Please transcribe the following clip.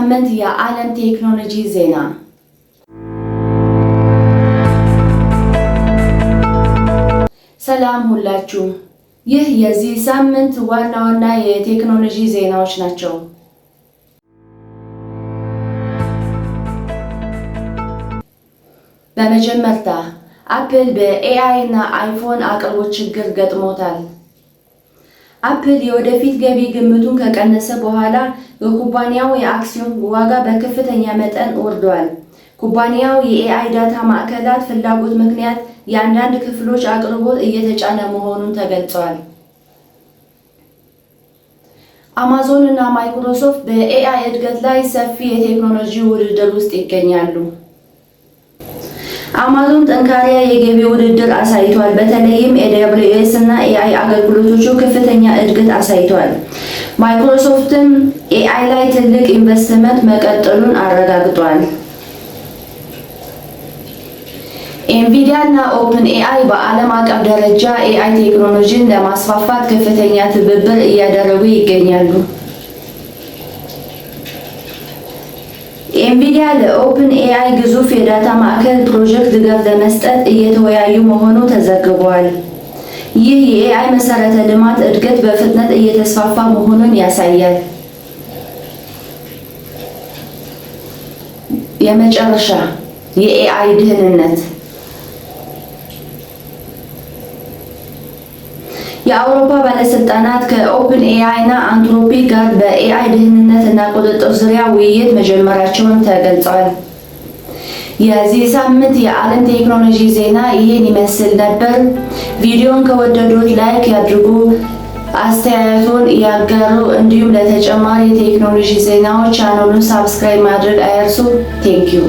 ሳምንት የዓለም ቴክኖሎጂ ዜና። ሰላም ሁላችሁ። ይህ የዚህ ሳምንት ዋና ዋና የቴክኖሎጂ ዜናዎች ናቸው። በመጀመሪያ አፕል በኤአይ እና አይፎን አቅርቦት ችግር ገጥሞታል። አፕል የወደፊት ገቢ ግምቱን ከቀነሰ በኋላ የኩባንያው የአክሲዮን ዋጋ በከፍተኛ መጠን ወርዷል። ኩባንያው የኤአይ ዳታ ማዕከላት ፍላጎት ምክንያት የአንዳንድ ክፍሎች አቅርቦት እየተጫነ መሆኑን ተገልጿል። አማዞን እና ማይክሮሶፍት በኤአይ እድገት ላይ ሰፊ የቴክኖሎጂ ውድድር ውስጥ ይገኛሉ። አማዞን ጠንካራ የገቢ ውድድር አሳይቷል። በተለይም AWS እና AI አገልግሎቶቹ ከፍተኛ እድገት አሳይቷል። ማይክሮሶፍትም AI ላይ ትልቅ ኢንቨስትመንት መቀጠሉን አረጋግጧል። NVIDIA እና OpenAI በዓለም አቀፍ ደረጃ AI ቴክኖሎጂን ለማስፋፋት ከፍተኛ ትብብር እያደረጉ ይገኛሉ። NVIDIA ለOpenAI ግዙፍ የዳታ ማዕከል ፕሮጀክት ድጋፍ ለመስጠት እየተወያዩ መሆኑ ተዘግቧል። ይህ የኤአይ መሰረተ ልማት እድገት በፍጥነት እየተስፋፋ መሆኑን ያሳያል። የመጨረሻ የኤአይ ደህንነት። የአውሮፓ ባለስልጣናት ከኦፕንኤአይ እና አንትሮፒክ ጋር በኤአይ ደህንነት እና ቁጥጥር ዙሪያ ውይይት መጀመራቸውን ተገልጿል። የዚህ ሳምንት የዓለም ቴክኖሎጂ ዜና ይህን ይመስል ነበር። ቪዲዮን ከወደዱት ላይክ ያድርጉ፣ አስተያየቶን ያጋሩ፣ እንዲሁም ለተጨማሪ የቴክኖሎጂ ዜናዎች ቻናሉን ሳብስክራይብ ማድረግ አይርሱ። ቴንኪዩ